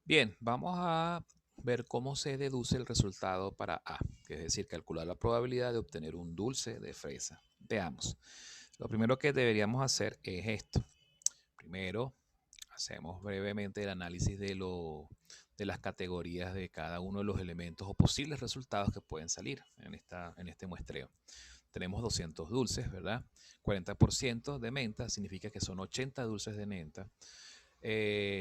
Bien, vamos a ver cómo se deduce el resultado para A, que es decir, calcular la probabilidad de obtener un dulce de fresa. Veamos. Lo primero que deberíamos hacer es esto. Primero, hacemos brevemente el análisis de las categorías de cada uno de los elementos o posibles resultados que pueden salir en este muestreo. Tenemos 200 dulces, ¿verdad? 40% de menta significa que son 80 dulces de menta.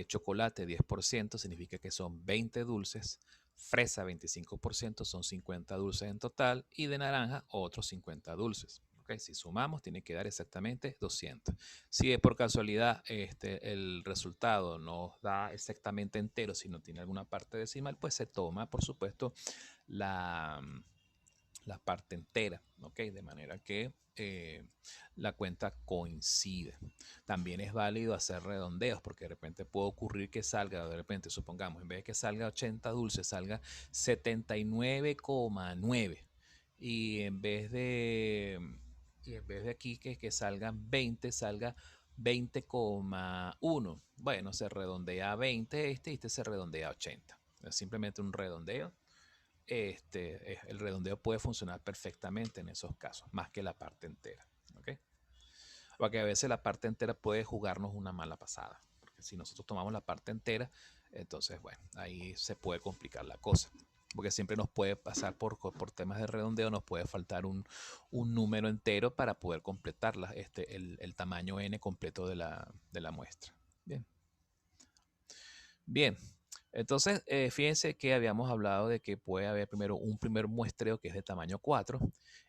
Chocolate 10% significa que son 20 dulces. Fresa 25% son 50 dulces en total. Y de naranja otros 50 dulces. ¿Okay? Si sumamos tiene que dar exactamente 200. Si por casualidad el resultado no da exactamente entero, si no tiene alguna parte decimal, pues se toma, por supuesto, la, la parte entera, ¿ok? De manera que la cuenta coincide. También es válido hacer redondeos, porque de repente puede ocurrir que salga, de repente, supongamos, en vez de que salga 80 dulces, salga 79,9. Y en vez de, y en vez de aquí que salgan 20, salga 20,1. Bueno, se redondea a 20 y este se redondea a 80. Es simplemente un redondeo. El redondeo puede funcionar perfectamente en esos casos, más que la parte entera. ¿Okay? Porque a veces la parte entera puede jugarnos una mala pasada. Porque si nosotros tomamos la parte entera, entonces, bueno, ahí se puede complicar la cosa. Porque siempre nos puede pasar por temas de redondeo, nos puede faltar un número entero para poder completar el tamaño n completo de la muestra. Bien. Bien, entonces fíjense que habíamos hablado de que puede haber primero un primer muestreo que es de tamaño 4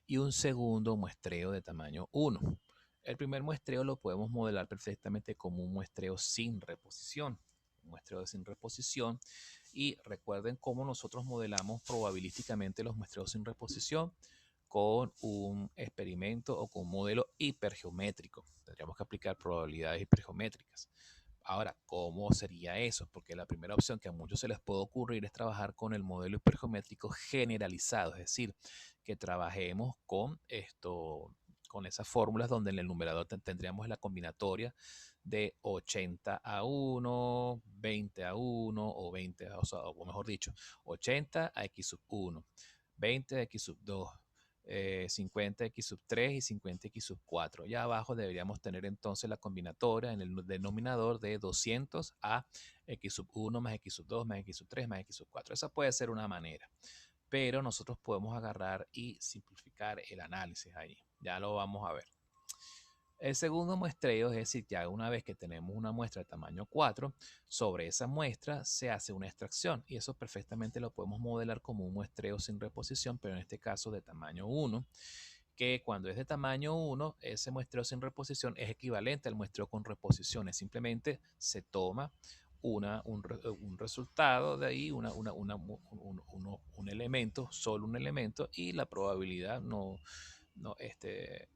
y un segundo muestreo de tamaño 1. El primer muestreo lo podemos modelar perfectamente como un muestreo sin reposición. Un muestreo sin reposición. Y recuerden cómo nosotros modelamos probabilísticamente los muestreos sin reposición con un experimento o con un modelo hipergeométrico. Tendríamos que aplicar probabilidades hipergeométricas. Ahora, ¿cómo sería eso? Porque la primera opción que a muchos se les puede ocurrir es trabajar con el modelo hipergeométrico generalizado, es decir, que trabajemos con esas fórmulas donde en el numerador tendríamos la combinatoria de 80 a 1, 20 a 1 o 20, o mejor dicho, 80 a x sub 1, 20 a x sub 2, 50x sub 3 y 50x sub 4. Ya abajo deberíamos tener entonces la combinatoria en el denominador de 200 a x sub 1 más x sub 2 más x sub 3 más x sub 4. Esa puede ser una manera, pero nosotros podemos agarrar y simplificar el análisis ahí. Ya lo vamos a ver. El segundo muestreo, es decir, ya una vez que tenemos una muestra de tamaño 4, sobre esa muestra se hace una extracción y eso perfectamente lo podemos modelar como un muestreo sin reposición, pero en este caso de tamaño 1, que cuando es de tamaño 1, ese muestreo sin reposición es equivalente al muestreo con reposiciones. Simplemente se toma un resultado de ahí, un elemento, solo un elemento, y la probabilidad no, es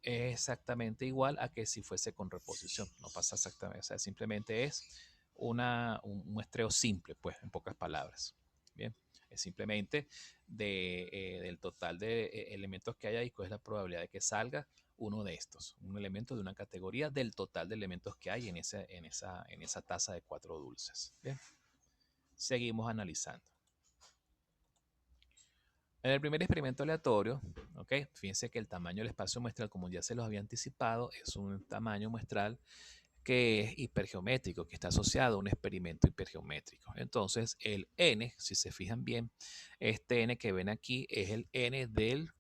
exactamente igual a que si fuese con reposición. No pasa exactamente, o sea, simplemente es un muestreo simple, pues, en pocas palabras. Bien, es simplemente del total de elementos que hay ahí, cuál es la probabilidad de que salga uno de estos, un elemento de una categoría del total de elementos que hay en esa taza de 4 dulces. Bien, seguimos analizando. En el primer experimento aleatorio, ¿okay? Fíjense que el tamaño del espacio muestral, como ya se los había anticipado, es un tamaño muestral que es hipergeométrico, que está asociado a un experimento hipergeométrico. Entonces, el n, si se fijan bien, este n que ven aquí es el n del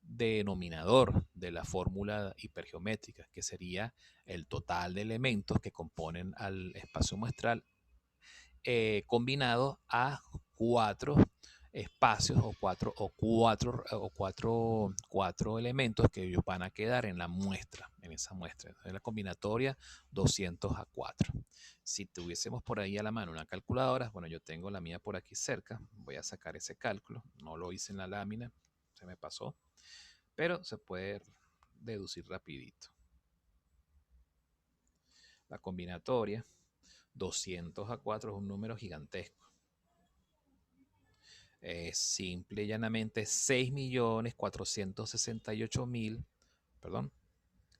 denominador de la fórmula hipergeométrica, que sería el total de elementos que componen al espacio muestral combinado a 4 espacios o cuatro elementos que ellos van a quedar en la muestra, en esa muestra. En la combinatoria 200 a 4. Si tuviésemos por ahí a la mano una calculadora, bueno, yo tengo la mía por aquí cerca, voy a sacar ese cálculo, no lo hice en la lámina, se me pasó, pero se puede deducir rapidito. La combinatoria 200 a 4 es un número gigantesco. Simple y llanamente 6.468.000, perdón,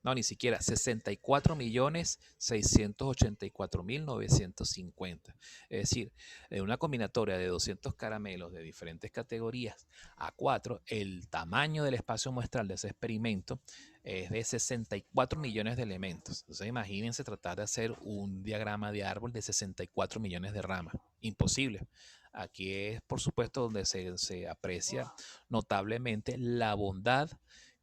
No, ni siquiera, 64.684.950. Es decir, en una combinatoria de 200 caramelos de diferentes categorías a 4, el tamaño del espacio muestral de ese experimento es de 64 millones de elementos. Entonces imagínense tratar de hacer un diagrama de árbol de 64 millones de ramas. Imposible. Aquí es, por supuesto, donde se aprecia notablemente la bondad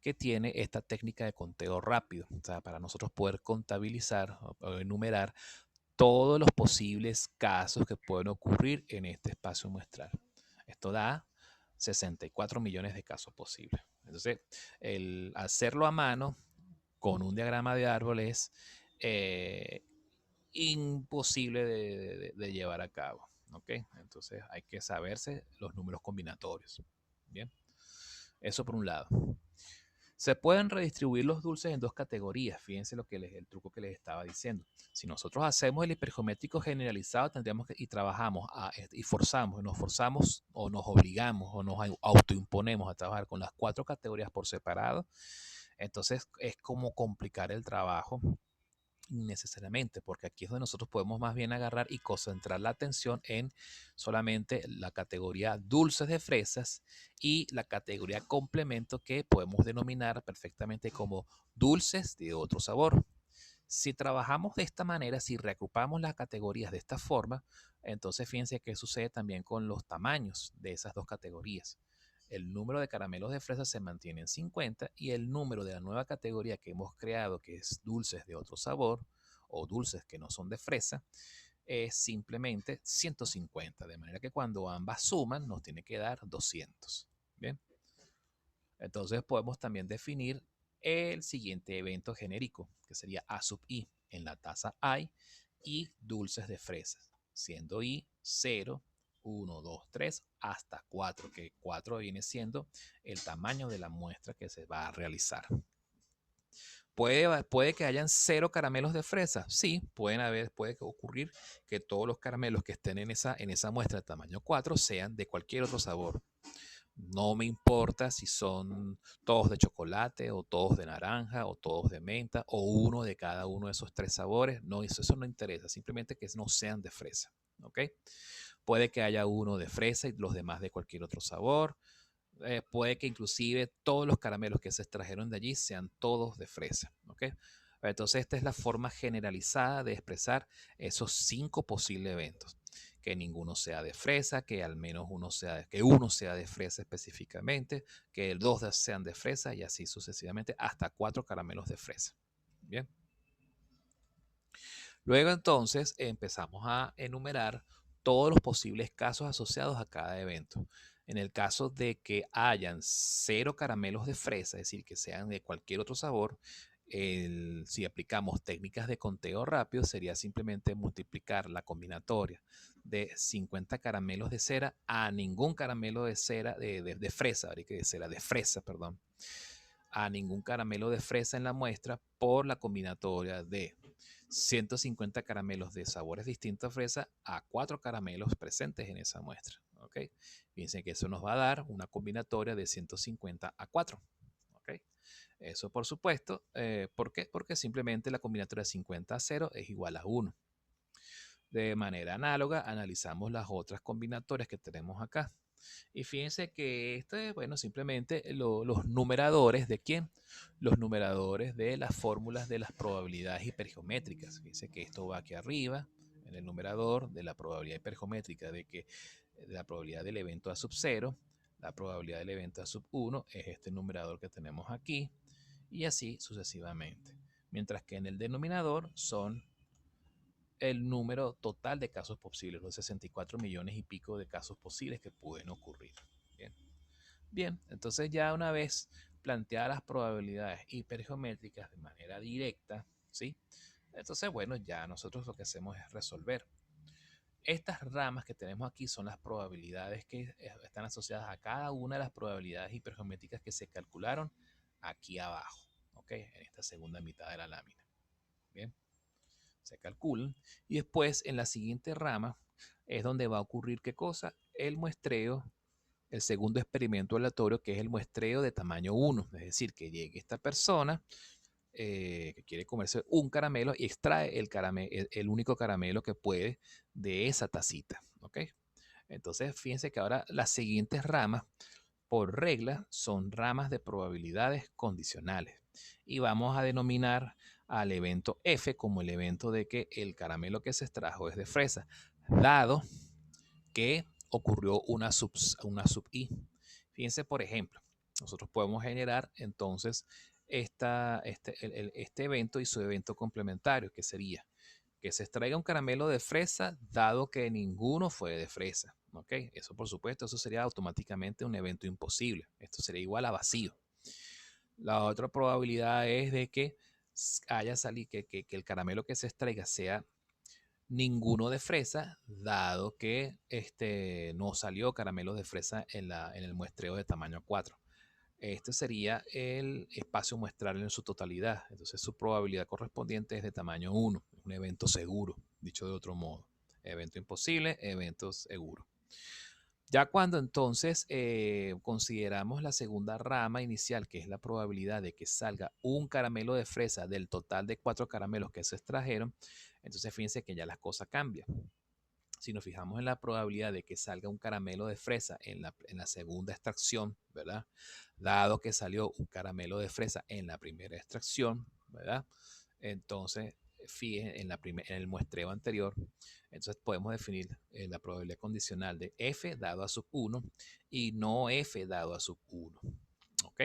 que tiene esta técnica de conteo rápido. O sea, para nosotros poder contabilizar o enumerar todos los posibles casos que pueden ocurrir en este espacio muestral. Esto da 64 millones de casos posibles. Entonces, el hacerlo a mano con un diagrama de árbol es imposible de llevar a cabo. ¿Ok? Entonces hay que saberse los números combinatorios. Bien, eso por un lado. Se pueden redistribuir los dulces en dos categorías. Fíjense el truco que les estaba diciendo. Si nosotros hacemos el hipergeométrico generalizado, tendríamos que, y trabajamos y forzamos, nos forzamos o nos obligamos o nos autoimponemos a trabajar con las 4 categorías por separado, entonces es como complicar el trabajo innecesariamente, porque aquí es donde nosotros podemos más bien agarrar y concentrar la atención en solamente la categoría dulces de fresas y la categoría complemento, que podemos denominar perfectamente como dulces de otro sabor. Si trabajamos de esta manera, si reagrupamos las categorías de esta forma, entonces fíjense qué sucede también con los tamaños de esas dos categorías. El número de caramelos de fresa se mantiene en 50 y el número de la nueva categoría que hemos creado, que es dulces de otro sabor o dulces que no son de fresa, es simplemente 150. De manera que cuando ambas suman nos tiene que dar 200. Bien. Entonces podemos también definir el siguiente evento genérico, que sería A sub i en la tasa I y dulces de fresas, siendo i 0, 1, 2, 3 hasta 4, que 4 viene siendo el tamaño de la muestra que se va a realizar. ¿Puede que hayan 0 caramelos de fresa? Sí, puede ocurrir que todos los caramelos que estén en esa muestra de tamaño 4 sean de cualquier otro sabor. No me importa si son todos de chocolate o todos de naranja o todos de menta o uno de cada uno de esos 3 sabores. No, eso no interesa, simplemente que no sean de fresa. ¿Ok? Puede que haya uno de fresa y los demás de cualquier otro sabor. Puede que inclusive todos los caramelos que se extrajeron de allí sean todos de fresa. ¿Ok? Entonces esta es la forma generalizada de expresar esos 5 posibles eventos. Que ninguno sea de fresa, que al menos uno sea de fresa específicamente, que dos sean de fresa y así sucesivamente hasta 4 caramelos de fresa. Bien. Luego entonces empezamos a enumerar todos los posibles casos asociados a cada evento. En el caso de que hayan 0 caramelos de fresa, es decir, que sean de cualquier otro sabor, si aplicamos técnicas de conteo rápido, sería simplemente multiplicar la combinatoria de 50 caramelos de cera a ningún caramelo de cera de fresa, de fresa, perdón, a ningún caramelo de fresa en la muestra por la combinatoria de 150 caramelos de sabores distintos a fresa a 4 caramelos presentes en esa muestra. ¿Ok? Fíjense que eso nos va a dar una combinatoria de 150 a 4. ¿Ok? Eso por supuesto, ¿por qué? Porque simplemente la combinatoria de 50 a 0 es igual a 1. De manera análoga, analizamos las otras combinatorias que tenemos acá. Y fíjense que bueno, simplemente los numeradores de quién? Los numeradores de las fórmulas de las probabilidades hipergeométricas. Fíjense que esto va aquí arriba, en el numerador de la probabilidad hipergeométrica de la probabilidad del evento A sub 0, la probabilidad del evento A sub 1 es este numerador que tenemos aquí, y así sucesivamente. Mientras que en el denominador son el número total de casos posibles, los 64 millones y pico de casos posibles que pueden ocurrir. Bien, bien, entonces ya una vez planteadas las probabilidades hipergeométricas de manera directa, ¿sí? Entonces, bueno, ya nosotros lo que hacemos es resolver. Estas ramas que tenemos aquí son las probabilidades que están asociadas a cada una de las probabilidades hipergeométricas que se calcularon aquí abajo, ¿ok? En esta segunda mitad de la lámina. Bien, se calculan y después en la siguiente rama es donde va a ocurrir qué cosa, el muestreo, el segundo experimento aleatorio, que es el muestreo de tamaño 1, es decir, que llegue esta persona, que quiere comerse un caramelo y extrae el único caramelo que puede de esa tacita. ¿Ok? Entonces, fíjense que ahora las siguientes ramas, por regla, son ramas de probabilidades condicionales. Y vamos a denominar al evento F como el evento de que el caramelo que se extrajo es de fresa, dado que ocurrió una sub I. Fíjense, por ejemplo, nosotros podemos generar entonces este evento y su evento complementario, que sería que se extraiga un caramelo de fresa, dado que ninguno fue de fresa. ¿Ok? Eso, por supuesto, eso sería automáticamente un evento imposible. Esto sería igual a vacío. La otra probabilidad es de que haya salido, que el caramelo que se extraiga sea ninguno de fresa, dado que no salió caramelo de fresa en el muestreo de tamaño 4. Este sería el espacio muestral en su totalidad. Entonces su probabilidad correspondiente es de tamaño 1, un evento seguro, dicho de otro modo. Evento imposible, evento seguro. Ya cuando entonces consideramos la segunda rama inicial, que es la probabilidad de que salga un caramelo de fresa del total de 4 caramelos que se extrajeron, entonces fíjense que ya las cosas cambian. Si nos fijamos en la probabilidad de que salga un caramelo de fresa en la segunda extracción, ¿verdad? Dado que salió un caramelo de fresa en la primera extracción, ¿verdad? Entonces, fíjense en el muestreo anterior, entonces podemos definir la probabilidad condicional de f dado a sub 1 y no f dado a sub 1. ¿Ok?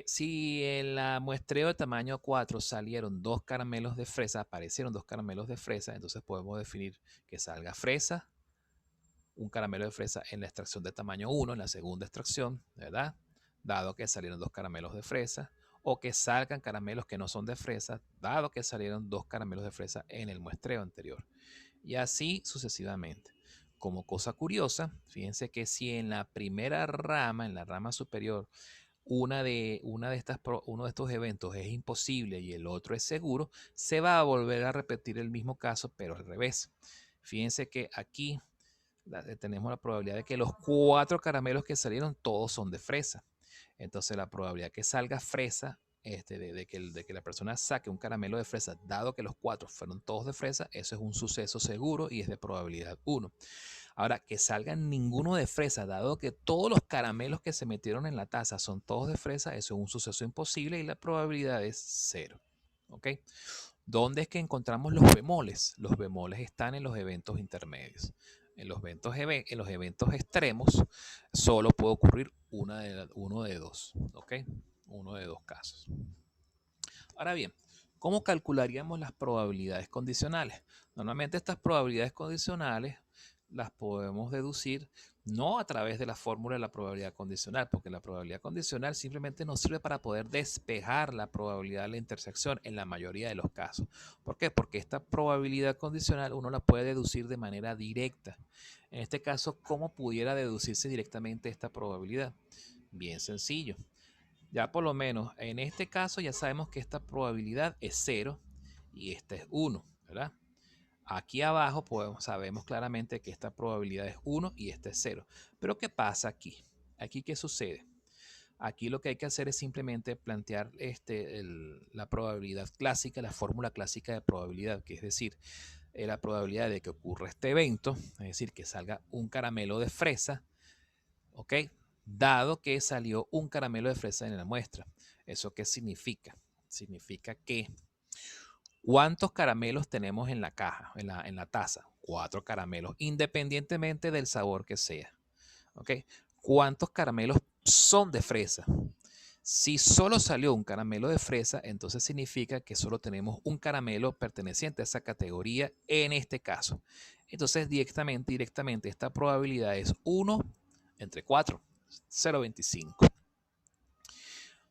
Si en la muestreo de tamaño 4 salieron dos caramelos de fresa, aparecieron dos caramelos de fresa, entonces podemos definir que salga fresa, un caramelo de fresa en la extracción de tamaño 1, en la segunda extracción, ¿verdad? Dado que salieron dos caramelos de fresa, o que salgan caramelos que no son de fresa, dado que salieron dos caramelos de fresa en el muestreo anterior. Y así sucesivamente. Como cosa curiosa, fíjense que si en la primera rama, en la rama superior, uno de estos eventos es imposible y el otro es seguro, se va a volver a repetir el mismo caso, pero al revés. Fíjense que aquí tenemos la probabilidad de que los 4 caramelos que salieron todos son de fresa. Entonces la probabilidad que salga fresa, de que la persona saque un caramelo de fresa, dado que los 4 fueron todos de fresa, eso es un suceso seguro y es de probabilidad 1. Ahora, que salgan ninguno de fresa, dado que todos los caramelos que se metieron en la taza son todos de fresa, eso es un suceso imposible y la probabilidad es 0. ¿Ok? ¿Dónde es que encontramos los bemoles? Los bemoles están en los eventos intermedios. En los eventos extremos solo puede ocurrir uno de dos. ¿Ok? Uno de dos casos. Ahora bien, ¿cómo calcularíamos las probabilidades condicionales? Normalmente estas probabilidades condicionales las podemos deducir no a través de la fórmula de la probabilidad condicional, porque la probabilidad condicional simplemente nos sirve para poder despejar la probabilidad de la intersección en la mayoría de los casos. ¿Por qué? Porque esta probabilidad condicional uno la puede deducir de manera directa. En este caso, ¿cómo pudiera deducirse directamente esta probabilidad? Bien sencillo. Ya por lo menos en este caso ya sabemos que esta probabilidad es 0 y esta es 1, ¿verdad? Aquí abajo sabemos claramente que esta probabilidad es 1 y esta es 0. Pero ¿qué pasa aquí? ¿Aquí qué sucede? Aquí lo que hay que hacer es simplemente plantear la probabilidad clásica, la fórmula clásica de probabilidad, que es decir, la probabilidad de que ocurra este evento, es decir, que salga un caramelo de fresa, ¿ok? Dado que salió un caramelo de fresa en la muestra. ¿Eso qué significa? Significa que ¿cuántos caramelos tenemos en la caja, en la taza? 4 caramelos, independientemente del sabor que sea. ¿Ok? ¿Cuántos caramelos son de fresa? Si solo salió un caramelo de fresa, entonces significa que solo tenemos un caramelo perteneciente a esa categoría en este caso. Entonces, directamente esta probabilidad es 1 entre 4, 0,25.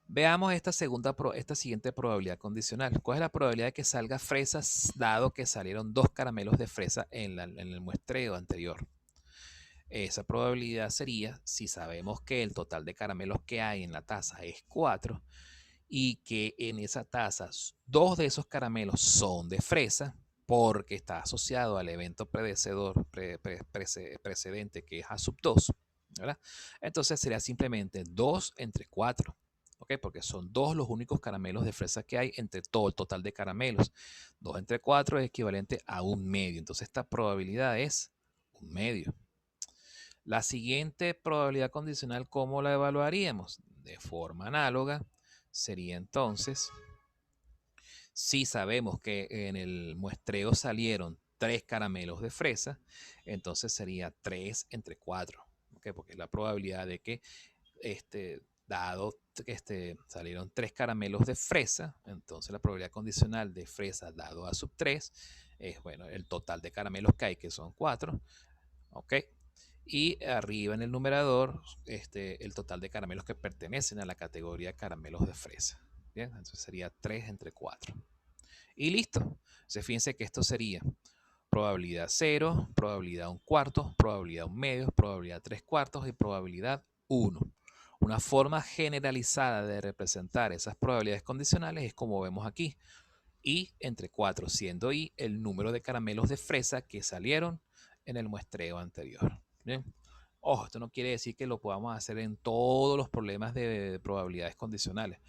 Veamos esta siguiente probabilidad condicional. ¿Cuál es la probabilidad de que salga fresas dado que salieron dos caramelos de fresa en el muestreo anterior? Esa probabilidad sería, si sabemos que el total de caramelos que hay en la taza es 4 y que en esa taza 2 de esos caramelos son de fresa, porque está asociado al evento precedente que es A sub 2, ¿verdad? Entonces sería simplemente 2 entre 4. ¿Ok? ¿ok? Porque son 2 los únicos caramelos de fresa que hay entre todo el total de caramelos. 2 entre 4 es equivalente a 1/2. Entonces esta probabilidad es 1/2. La siguiente probabilidad condicional, ¿cómo la evaluaríamos? De forma análoga, sería entonces, si sabemos que en el muestreo salieron 3 caramelos de fresa, entonces sería 3 entre 4, ¿ok? Porque es la probabilidad de que, dado que salieron 3 caramelos de fresa, entonces la probabilidad condicional de fresa dado a sub 3 es, bueno, el total de caramelos que hay, que son 4, ¿ok? Y arriba en el numerador, el total de caramelos que pertenecen a la categoría caramelos de fresa. Bien, entonces sería 3 entre 4. Y listo. Entonces fíjense que esto sería probabilidad 0, probabilidad 1/4, probabilidad 1/2, probabilidad 3/4 y probabilidad 1. Una forma generalizada de representar esas probabilidades condicionales es como vemos aquí. I entre 4, siendo I el número de caramelos de fresa que salieron en el muestreo anterior. Bien. Ojo, esto no quiere decir que lo podamos hacer en todos los problemas de probabilidades condicionales.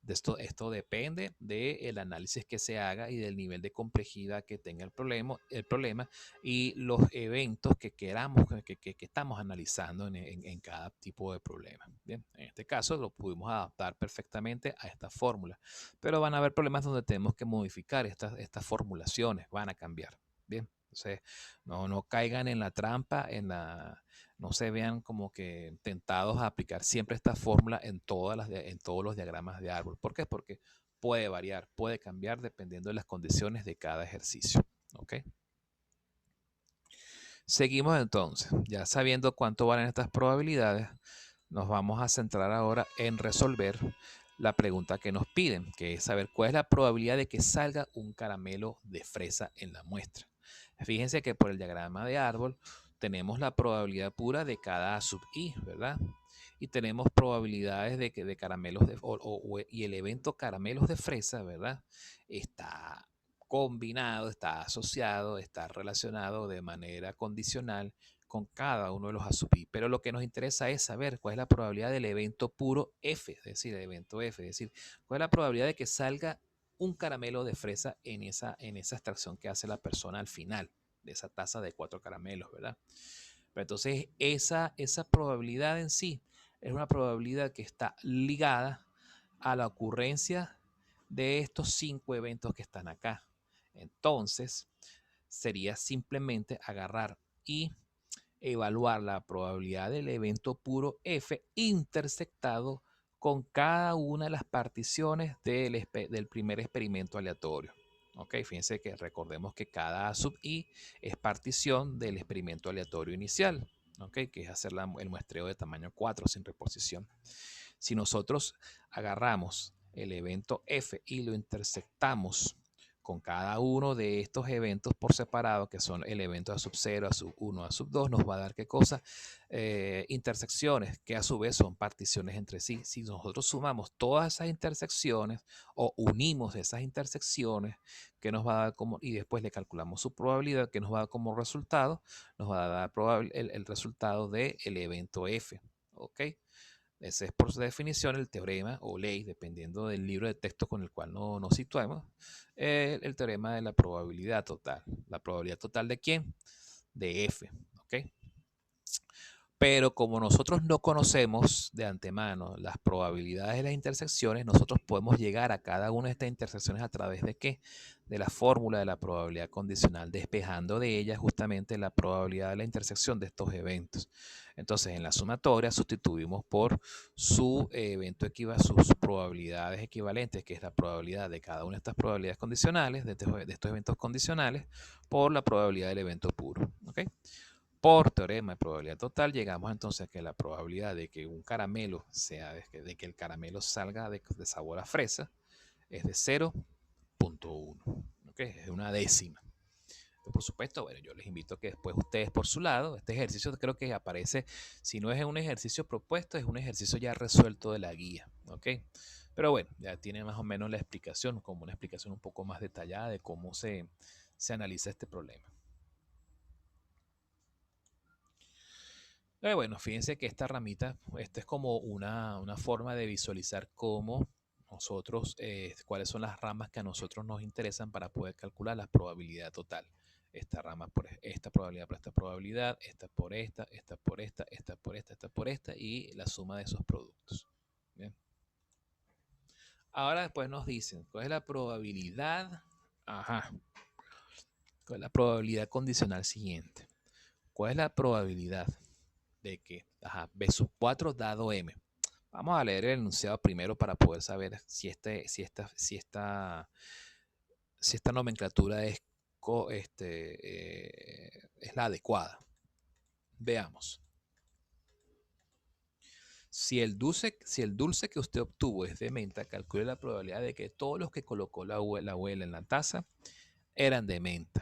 Esto depende del análisis que se haga y del nivel de complejidad que tenga el problema y los eventos que queramos, que estamos analizando en cada tipo de problema. Bien, en este caso lo pudimos adaptar perfectamente a esta fórmula, pero van a haber problemas donde tenemos que modificar estas formulaciones, van a cambiar. Bien, entonces no caigan en la trampa, no se vean como que tentados a aplicar siempre esta fórmula en todos los diagramas de árbol. ¿Por qué? Porque puede variar, puede cambiar dependiendo de las condiciones de cada ejercicio. ¿Ok? Seguimos entonces. Ya sabiendo cuánto valen estas probabilidades, nos vamos a centrar ahora en resolver la pregunta que nos piden, que es saber cuál es la probabilidad de que salga un caramelo de fresa en la muestra. Fíjense que por el diagrama de árbol tenemos la probabilidad pura de cada A sub i, ¿verdad? Y tenemos probabilidades de caramelos y el evento caramelos de fresa, ¿verdad? Está combinado, está asociado, está relacionado de manera condicional con cada uno de los A sub i. Pero lo que nos interesa es saber cuál es la probabilidad del evento puro F, es decir, el evento F, es decir, cuál es la probabilidad de que salga un caramelo de fresa en esa extracción que hace la persona al final de esa taza de 4 caramelos, ¿verdad? Pero entonces esa probabilidad en sí es una probabilidad que está ligada a la ocurrencia de estos 5 eventos que están acá. Entonces, sería simplemente agarrar y evaluar la probabilidad del evento puro F intersectado con cada una de las particiones del primer experimento aleatorio. Ok, fíjense que recordemos que cada A sub i es partición del experimento aleatorio inicial, ok, que es hacer el muestreo de tamaño 4 sin reposición. Si nosotros agarramos el evento F y lo intersectamos con cada uno de estos eventos por separado, que son el evento A sub 0, A sub 1, A sub 2, nos va a dar qué cosa? Intersecciones, que a su vez son particiones entre sí. Si nosotros sumamos todas esas intersecciones o unimos esas intersecciones, que nos va a dar como, y después le calculamos su probabilidad, que nos va a dar como resultado, nos va a dar el resultado del evento F. ¿Ok? Ese es por su definición el teorema o ley, dependiendo del libro de texto con el cual nos situemos, el teorema de la probabilidad total. ¿La probabilidad total de quién? De F. ¿Ok? Pero como nosotros no conocemos de antemano las probabilidades de las intersecciones, nosotros podemos llegar a cada una de estas intersecciones a través de qué? De la fórmula de la probabilidad condicional, despejando de ella justamente la probabilidad de la intersección de estos eventos. Entonces, en la sumatoria sustituimos por su evento sus probabilidades equivalentes, que es la probabilidad de cada una de estas probabilidades condicionales, de estos eventos condicionales, por la probabilidad del evento puro. ¿Ok? Por teorema de probabilidad total, llegamos entonces a que la probabilidad de que un caramelo de que el caramelo salga de sabor a fresa es de 0.1. ¿Okay? Es de una décima. Pero por supuesto, bueno, yo les invito a que después ustedes por su lado, este ejercicio creo que aparece, si no es un ejercicio propuesto, es un ejercicio ya resuelto de la guía. ¿Ok? Pero bueno, ya tiene más o menos la explicación, como una explicación un poco más detallada de cómo se analiza este problema. Bueno, fíjense que esta ramita, esta es como una forma de visualizar cómo nosotros, cuáles son las ramas que a nosotros nos interesan para poder calcular la probabilidad total. Esta rama por esta probabilidad por esta probabilidad, esta por esta por esta por esta por esta y la suma de esos productos. Bien. Ahora después nos dicen, ¿cuál es la probabilidad? Ajá. ¿Cuál es la probabilidad condicional siguiente? ¿Cuál es la probabilidad de que, B sub 4 dado M? Vamos a leer el enunciado primero para poder saber si esta nomenclatura es la adecuada. Veamos. Si el dulce que usted obtuvo es de menta, calcule la probabilidad de que todos los que colocó la abuela en la taza eran de menta.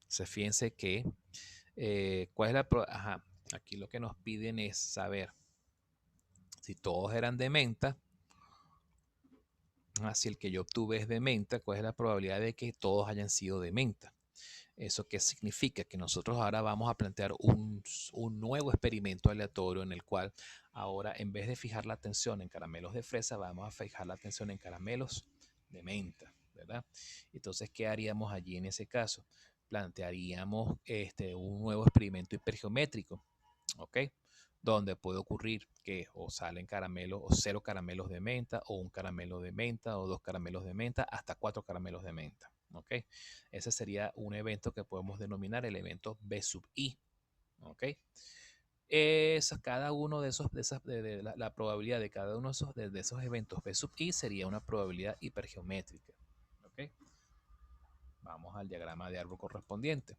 Se fíjense que, ¿cuál es la probabilidad? Aquí lo que nos piden es saber si todos eran de menta. Si el que yo obtuve es de menta, ¿cuál es la probabilidad de que todos hayan sido de menta? ¿Eso qué significa? Que nosotros ahora vamos a plantear un nuevo experimento aleatorio en el cual ahora en vez de fijar la atención en caramelos de fresa, vamos a fijar la atención en caramelos de menta, ¿verdad? Entonces, ¿qué haríamos allí en ese caso? Plantearíamos un nuevo experimento hipergeométrico, ¿ok? Donde puede ocurrir que o salen caramelos o 0 caramelos de menta o un caramelo de menta o 2 caramelos de menta hasta 4 caramelos de menta. ¿Ok? Ese sería un evento que podemos denominar el evento B sub I. ¿Ok? Cada uno de esos, la probabilidad de cada uno de esos eventos B sub I sería una probabilidad hipergeométrica. ¿Ok? Vamos al diagrama de árbol correspondiente.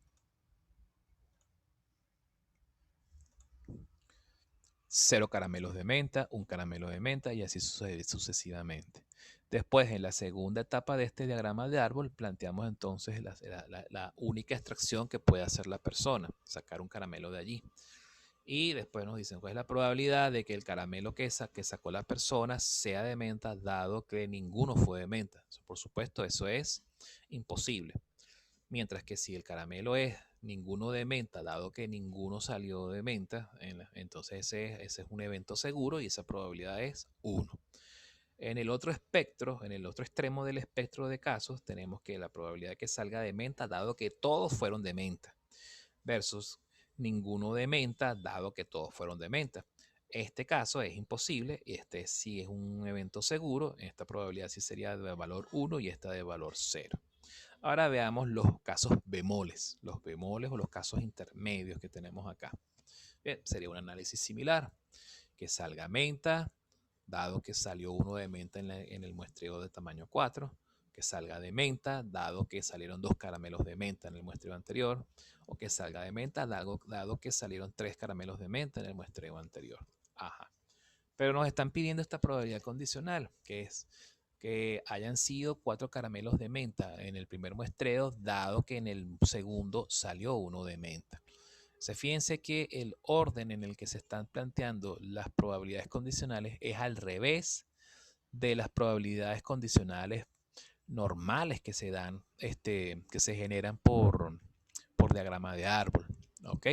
0 caramelos de menta, un caramelo de menta y así sucesivamente. Después, en la segunda etapa de este diagrama de árbol, planteamos entonces la única extracción que puede hacer la persona, sacar un caramelo de allí. Y después nos dicen cuál es la probabilidad de que el caramelo que sacó la persona sea de menta, dado que ninguno fue de menta. Por supuesto, eso es imposible. Mientras que si el caramelo es ninguno de menta, dado que ninguno salió de menta, entonces ese es un evento seguro y esa probabilidad es 1. En el otro espectro, en el otro extremo del espectro de casos, tenemos que la probabilidad de que salga de menta, dado que todos fueron de menta, versus ninguno de menta, dado que todos fueron de menta. Este caso es imposible, este sí es un evento seguro, esta probabilidad sí sería de valor 1 y esta de valor 0. Ahora veamos los casos bemoles o los casos intermedios que tenemos acá. Bien, sería un análisis similar, que salga menta, dado que salió uno de menta en el muestreo de tamaño 4, que salga de menta, dado que salieron 2 caramelos de menta en el muestreo anterior, o que salga de menta, dado que salieron 3 caramelos de menta en el muestreo anterior. Ajá. Pero nos están pidiendo esta probabilidad condicional, que es que hayan sido 4 caramelos de menta en el primer muestreo, dado que en el segundo salió uno de menta. Fíjense que el orden en el que se están planteando las probabilidades condicionales es al revés de las probabilidades condicionales normales que se dan, que se generan por diagrama de árbol. ¿Ok?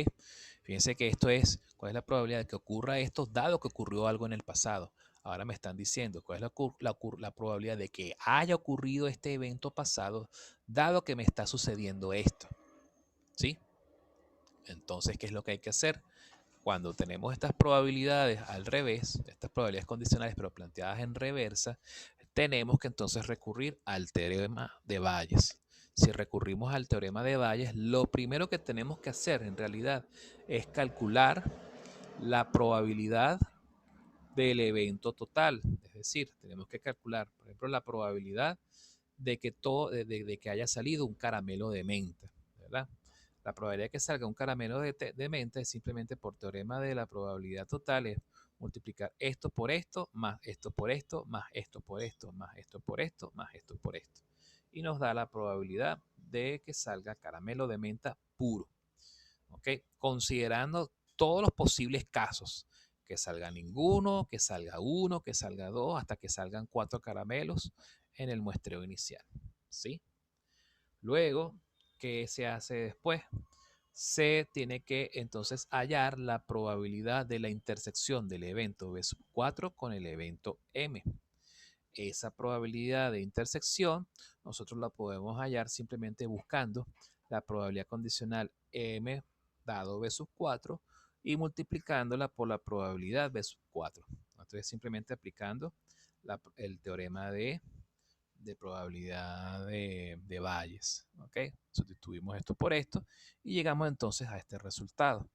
Fíjense que esto es, ¿cuál es la probabilidad de que ocurra esto dado que ocurrió algo en el pasado? Ahora me están diciendo, ¿cuál es la probabilidad de que haya ocurrido este evento pasado dado que me está sucediendo esto? ¿Sí? Entonces, ¿qué es lo que hay que hacer? Cuando tenemos estas probabilidades al revés, estas probabilidades condicionales pero planteadas en reversa, tenemos que entonces recurrir al teorema de Bayes. Si recurrimos al teorema de Bayes, lo primero que tenemos que hacer en realidad es calcular la probabilidad del evento total. Es decir, tenemos que calcular, por ejemplo, la probabilidad de que, de que haya salido un caramelo de menta, ¿verdad? La probabilidad de que salga un caramelo de menta es simplemente por teorema de la probabilidad total, es multiplicar esto por esto, más esto por esto, más esto por esto, más esto por esto, más esto por esto. Y nos da la probabilidad de que salga caramelo de menta puro. ¿Ok? Considerando todos los posibles casos. Que salga ninguno, que salga uno, que salga dos, hasta que salgan 4 caramelos en el muestreo inicial. ¿Sí? Luego, ¿qué se hace después? se tiene que entonces hallar la probabilidad de la intersección del evento B sub 4 con el evento M. Esa probabilidad de intersección nosotros la podemos hallar simplemente buscando la probabilidad condicional M dado B sub 4 y multiplicándola por la probabilidad B sub 4. Entonces simplemente aplicando el teorema de probabilidad de Bayes. ¿Okay? Sustituimos esto por esto y llegamos entonces a este resultado.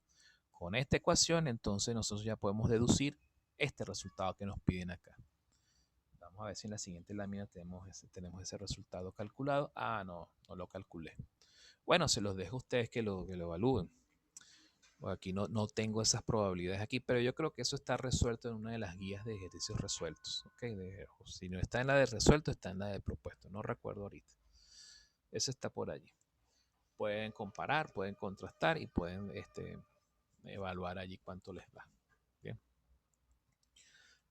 Con esta ecuación entonces nosotros ya podemos deducir este resultado que nos piden acá. Vamos a ver si en la siguiente lámina tenemos ese resultado calculado. Ah, no lo calculé. Bueno, se los dejo a ustedes que lo evalúen. Aquí no tengo esas probabilidades aquí, pero yo creo que eso está resuelto en una de las guías de ejercicios resueltos. ¿Okay? Si no está en la de resuelto, está en la de propuesto. No recuerdo ahorita. Eso está por allí. Pueden comparar, pueden contrastar y pueden evaluar allí cuánto les va. Bien.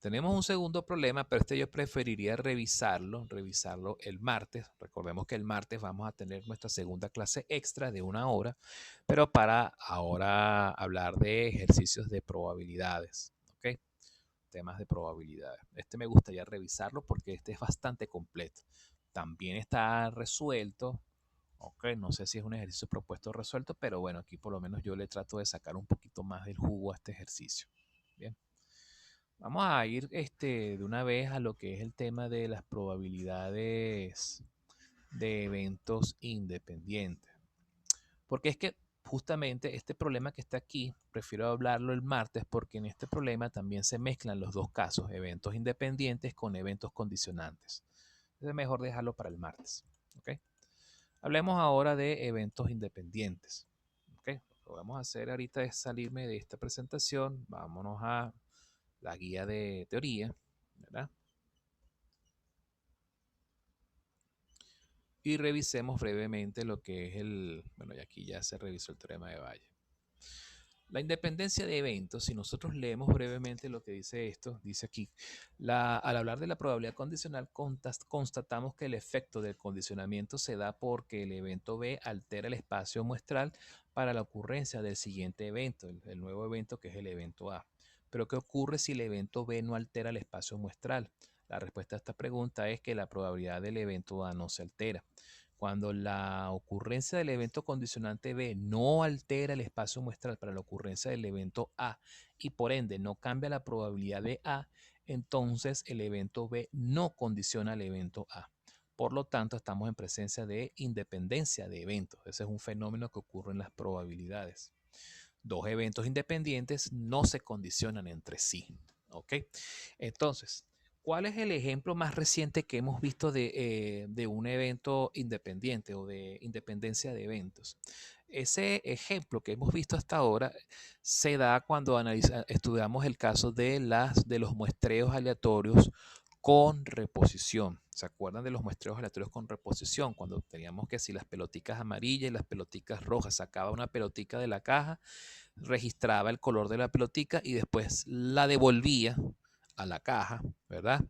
Tenemos un segundo problema, pero yo preferiría revisarlo el martes. Recordemos que el martes vamos a tener nuestra segunda clase extra de 1 hora, pero para ahora hablar de ejercicios de probabilidades, ¿ok? Temas de probabilidades. Me gustaría revisarlo porque es bastante completo. También está resuelto, ¿ok? No sé si es un ejercicio propuesto o resuelto, pero bueno, aquí por lo menos yo le trato de sacar un poquito más del jugo a este ejercicio. Bien. Vamos a ir de una vez a lo que es el tema de las probabilidades de eventos independientes. Porque es que justamente este problema que está aquí, prefiero hablarlo el martes porque en este problema también se mezclan los dos casos, eventos independientes con eventos condicionantes. Es mejor dejarlo para el martes. ¿Okay? Hablemos ahora de eventos independientes. ¿Okay? Lo que vamos a hacer ahorita es salirme de esta presentación. Vámonos a la guía de teoría, ¿verdad? Y revisemos brevemente lo que es bueno, y aquí ya se revisó el teorema de Bayes. La independencia de eventos, si nosotros leemos brevemente lo que dice esto, dice aquí, al hablar de la probabilidad condicional, constatamos que el efecto del condicionamiento se da porque el evento B altera el espacio muestral para la ocurrencia del siguiente evento, el nuevo evento que es el evento A. Pero ¿qué ocurre si el evento B no altera el espacio muestral? La respuesta a esta pregunta es que la probabilidad del evento A no se altera. Cuando la ocurrencia del evento condicionante B no altera el espacio muestral para la ocurrencia del evento A y por ende no cambia la probabilidad de A, entonces el evento B no condiciona al evento A. Por lo tanto, estamos en presencia de independencia de eventos. Ese es un fenómeno que ocurre en las probabilidades. Dos eventos independientes no se condicionan entre sí. ¿Ok? Entonces, ¿cuál es el ejemplo más reciente que hemos visto de un evento independiente o de independencia de eventos? Ese ejemplo que hemos visto hasta ahora se da cuando estudiamos el caso de los muestreos aleatorios con reposición. ¿Se acuerdan de los muestreos aleatorios con reposición? Cuando teníamos que si las peloticas amarillas y las peloticas rojas, sacaba una pelotica de la caja, registraba el color de la pelotica y después la devolvía a la caja, ¿verdad?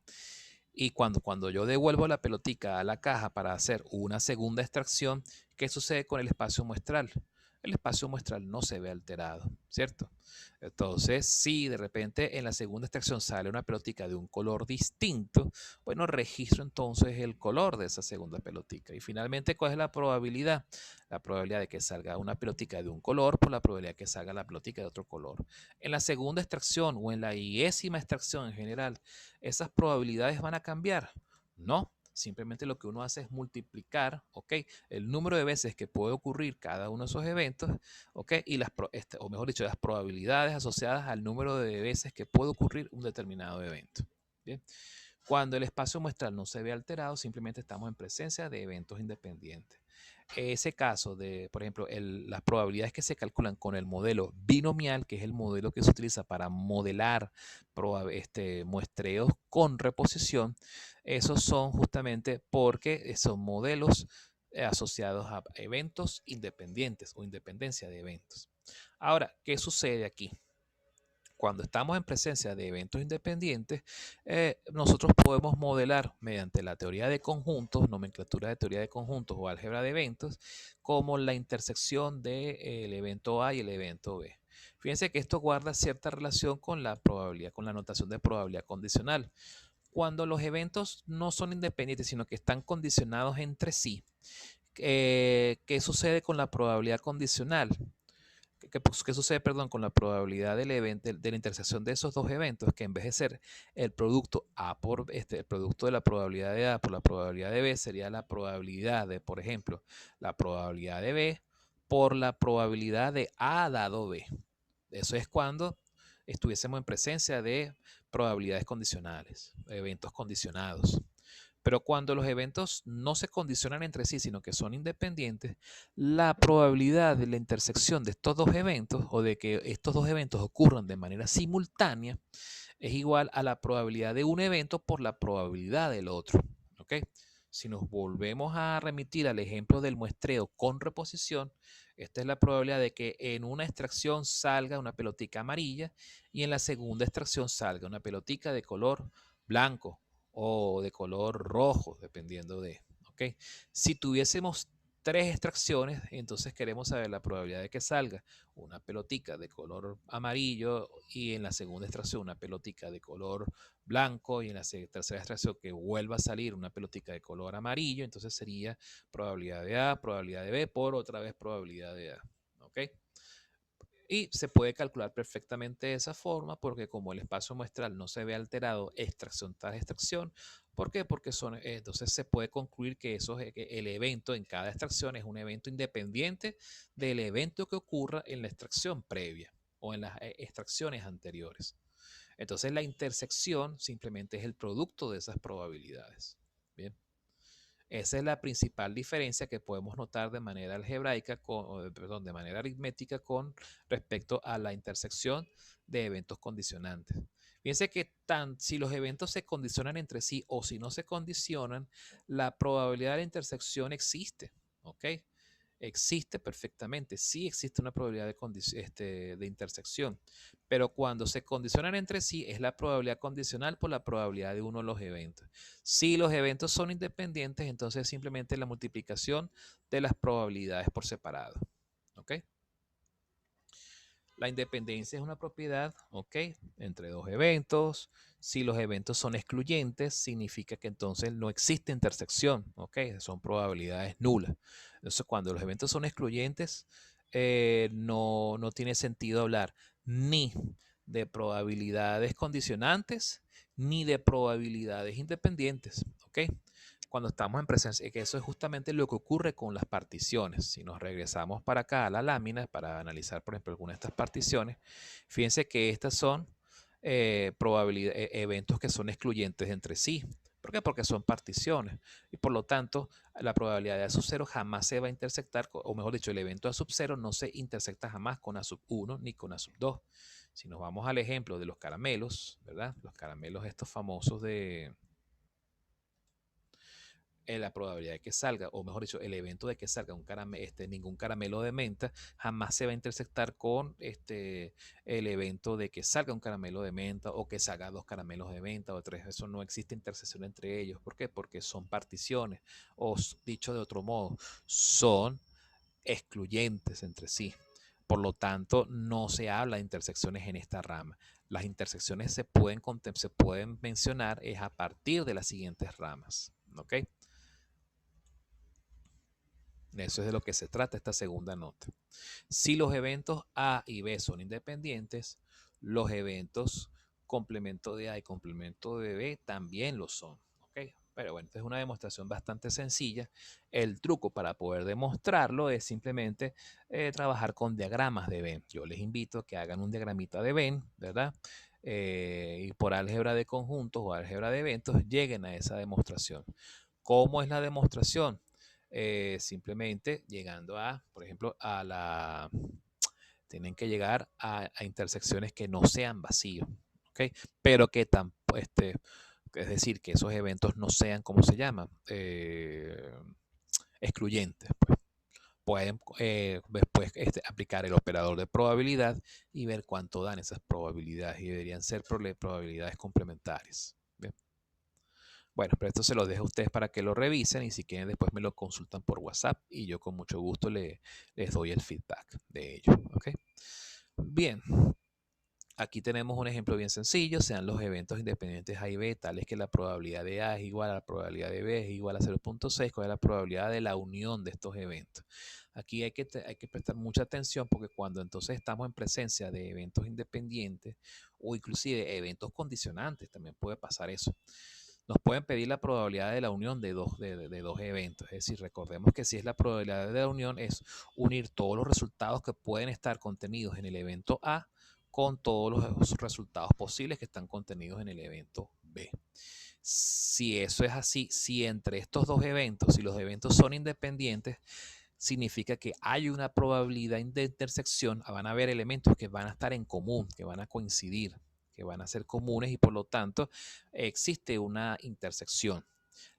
Y cuando yo devuelvo la pelotica a la caja para hacer una segunda extracción, ¿qué sucede con el espacio muestral? El espacio muestral no se ve alterado, ¿cierto? Entonces, si de repente en la segunda extracción sale una pelotica de un color distinto, bueno, registro entonces el color de esa segunda pelotica. Y finalmente, ¿cuál es la probabilidad? La probabilidad de que salga una pelotica de un color por la probabilidad de que salga la pelotica de otro color. En la segunda extracción o en la 10ª extracción en general, ¿esas probabilidades van a cambiar? No. Simplemente lo que uno hace es multiplicar, ¿ok? El número de veces que puede ocurrir cada uno de esos eventos, ¿ok? Y o mejor dicho, las probabilidades asociadas al número de veces que puede ocurrir un determinado evento. ¿Bien? Cuando el espacio muestral no se ve alterado, simplemente estamos en presencia de eventos independientes. Ese caso de, por ejemplo, las probabilidades que se calculan con el modelo binomial, que es el modelo que se utiliza para modelar muestreos con reposición, esos son justamente porque son modelos asociados a eventos independientes o independencia de eventos. Ahora, ¿qué sucede aquí? cuando estamos en presencia de eventos independientes, nosotros podemos modelar mediante la teoría de conjuntos, nomenclatura de teoría de conjuntos o álgebra de eventos, como la intersección del evento A y el evento B. Fíjense que esto guarda cierta relación con la probabilidad, con la notación de probabilidad condicional. Cuando los eventos no son independientes, sino que están condicionados entre sí, ¿qué sucede con la probabilidad condicional? ¿Qué sucede, perdón, con la probabilidad del evento, de la intersección de esos dos eventos? Que en vez de ser el producto A por el producto de la probabilidad de A por la probabilidad de B, sería la probabilidad de, por ejemplo, la probabilidad de B por la probabilidad de A dado B. Eso es cuando estuviésemos en presencia de probabilidades condicionales, eventos condicionados. Pero cuando los eventos no se condicionan entre sí, sino que son independientes, la probabilidad de la intersección de estos dos eventos o de que estos dos eventos ocurran de manera simultánea es igual a la probabilidad de un evento por la probabilidad del otro. ¿Ok? Si nos volvemos a remitir al ejemplo del muestreo con reposición, esta es la probabilidad de que en una extracción salga una pelotica amarilla y en la segunda extracción salga una pelotica de color blanco o de color rojo, dependiendo de. ¿Ok? Si tuviésemos tres extracciones, entonces queremos saber la probabilidad de que salga una pelotica de color amarillo y en la segunda extracción una pelotica de color blanco y en la tercera extracción que vuelva a salir una pelotica de color amarillo, entonces sería probabilidad de A, probabilidad de B por otra vez probabilidad de A. ¿Ok? Y se puede calcular perfectamente de esa forma porque como el espacio muestral no se ve alterado extracción tras extracción, ¿por qué? Porque entonces se puede concluir que que el evento en cada extracción es un evento independiente del evento que ocurra en la extracción previa o en las extracciones anteriores. Entonces la intersección simplemente es el producto de esas probabilidades. Bien. Esa es la principal diferencia que podemos notar de manera algebraica, perdón, de manera aritmética con respecto a la intersección de eventos condicionantes. Fíjense que si los eventos se condicionan entre sí o si no se condicionan, la probabilidad de la intersección existe. ¿Ok? Existe perfectamente, sí existe una probabilidad de intersección, pero cuando se condicionan entre sí es la probabilidad condicional por la probabilidad de uno de los eventos. Si los eventos son independientes, entonces es simplemente la multiplicación de las probabilidades por separado. ¿Ok? La independencia es una propiedad, ¿ok? Entre dos eventos. Si los eventos son excluyentes, significa que entonces no existe intersección, ¿ok? Son probabilidades nulas. Entonces, cuando los eventos son excluyentes, no tiene sentido hablar ni de probabilidades condicionantes ni de probabilidades independientes, ¿ok? Cuando estamos en presencia, que eso es justamente lo que ocurre con las particiones. Si nos regresamos para acá a la lámina para analizar, por ejemplo, alguna de estas particiones, fíjense que estas son eventos que son excluyentes entre sí. ¿Por qué? Porque son particiones y por lo tanto la probabilidad de A sub 0 jamás se va a intersectar, o mejor dicho, el evento A sub 0 no se intersecta jamás con A sub 1 ni con A sub 2. Si nos vamos al ejemplo de los caramelos, ¿verdad? Los caramelos estos famosos de la probabilidad de que salga, o mejor dicho, el evento de que salga ningún caramelo de menta, jamás se va a intersectar con el evento de que salga un caramelo de menta o que salga dos caramelos de menta o tres. Eso no existe intersección entre ellos. ¿Por qué? Porque son particiones, o dicho de otro modo, son excluyentes entre sí. Por lo tanto, no se habla de intersecciones en esta rama. Las intersecciones se pueden mencionar es a partir de las siguientes ramas. ¿Ok? Eso es de lo que se trata esta segunda nota. Si los eventos A y B son independientes, los eventos complemento de A y complemento de B también lo son. ¿Okay? Pero bueno, esta es una demostración bastante sencilla. El truco para poder demostrarlo es simplemente trabajar con diagramas de Venn. Yo les invito a que hagan un diagramita de Venn, ¿verdad? Y por álgebra de conjuntos o álgebra de eventos lleguen a esa demostración. ¿Cómo es la demostración? Simplemente llegando por ejemplo, tienen que llegar a intersecciones que no sean vacíos, ¿ok? Pero que tampoco, es decir, que esos eventos no sean, ¿cómo se llama? Excluyentes, pues. pueden después aplicar el operador de probabilidad y ver cuánto dan esas probabilidades, y deberían ser probabilidades complementarias. ¿Bien? Bueno, pero esto se lo dejo a ustedes para que lo revisen, y si quieren después me lo consultan por WhatsApp y yo con mucho gusto les doy el feedback de ello. ¿Ok? Bien, aquí tenemos un ejemplo bien sencillo: sean los eventos independientes A y B tales que la probabilidad de A es igual a la probabilidad de B es igual a 0.6, ¿cuál es la probabilidad de la unión de estos eventos? Aquí hay que prestar mucha atención, porque cuando entonces estamos en presencia de eventos independientes o inclusive eventos condicionantes, también puede pasar eso. Nos pueden pedir la probabilidad de la unión de dos eventos. Es decir, recordemos que si es la probabilidad de la unión, es unir todos los resultados que pueden estar contenidos en el evento A con todos los resultados posibles que están contenidos en el evento B. Si eso es así, si entre estos dos eventos, si los eventos son independientes, significa que hay una probabilidad de intersección. Van a haber elementos que van a estar en común, que van a coincidir, que van a ser comunes, y por lo tanto existe una intersección.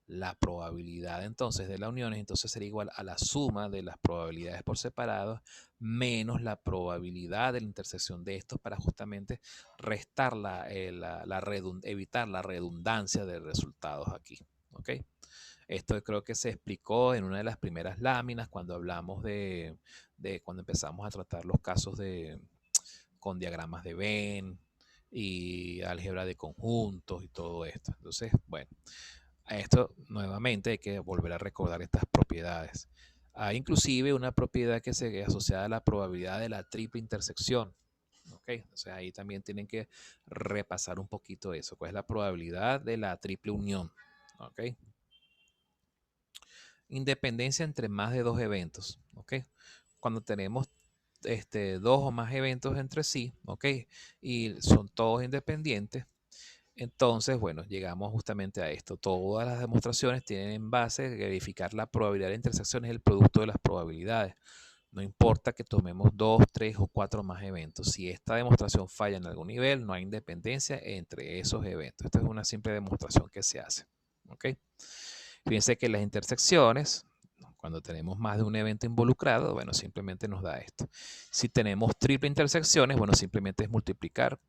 La probabilidad entonces de la unión entonces sería igual a la suma de las probabilidades por separado menos la probabilidad de la intersección de estos, para justamente restar evitar la redundancia de resultados aquí. ¿Ok? Esto creo que se explicó en una de las primeras láminas cuando hablamos cuando empezamos a tratar los casos con diagramas de Venn y álgebra de conjuntos y todo esto. Entonces, bueno, a esto nuevamente hay que volver a recordar estas propiedades. Hay inclusive una propiedad que se asociada a la probabilidad de la triple intersección. ¿Ok? Entonces ahí también tienen que repasar un poquito eso. ¿Cuál es la probabilidad de la triple unión? ¿Ok? Independencia entre más de dos eventos. ¿Ok? Cuando tenemos dos o más eventos entre sí, ¿ok? Y son todos independientes. Entonces, bueno, llegamos justamente a esto. Todas las demostraciones tienen en base verificar la probabilidad de intersección es el producto de las probabilidades. No importa que tomemos 2, 3 o 4 más eventos. Si esta demostración falla en algún nivel, no hay independencia entre esos eventos. Esto es una simple demostración que se hace. ¿Ok? Fíjense que las intersecciones, cuando tenemos más de un evento involucrado, bueno, simplemente nos da esto. Si tenemos triple intersecciones, bueno, simplemente es multiplicar,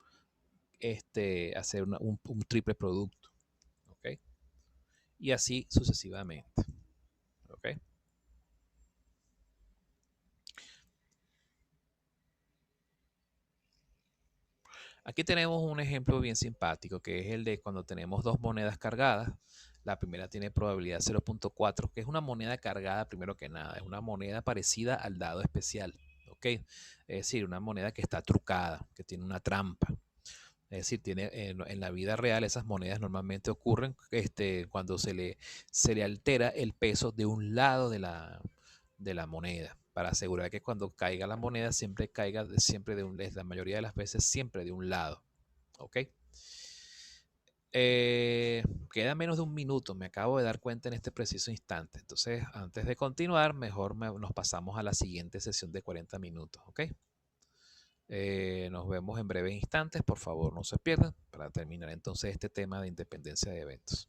hacer un triple producto. ¿Ok? Y así sucesivamente. ¿Ok? Aquí tenemos un ejemplo bien simpático, que es el de cuando tenemos dos monedas cargadas. La primera tiene probabilidad 0.4, que es una moneda cargada primero que nada. Es una moneda parecida al dado especial. ¿Ok? Es decir, una moneda que está trucada, que tiene una trampa. Es decir, en la vida real esas monedas normalmente ocurren cuando se le altera el peso de un lado de la moneda, para asegurar que cuando caiga la moneda siempre caiga la mayoría de las veces siempre de un lado. ¿Ok? Queda menos de un minuto, me acabo de dar cuenta en este preciso instante. Entonces, antes de continuar, mejor nos pasamos a la siguiente sesión de 40 minutos. ¿Ok? Nos vemos en breves instantes, por favor no se pierdan, para terminar entonces este tema de independencia de eventos.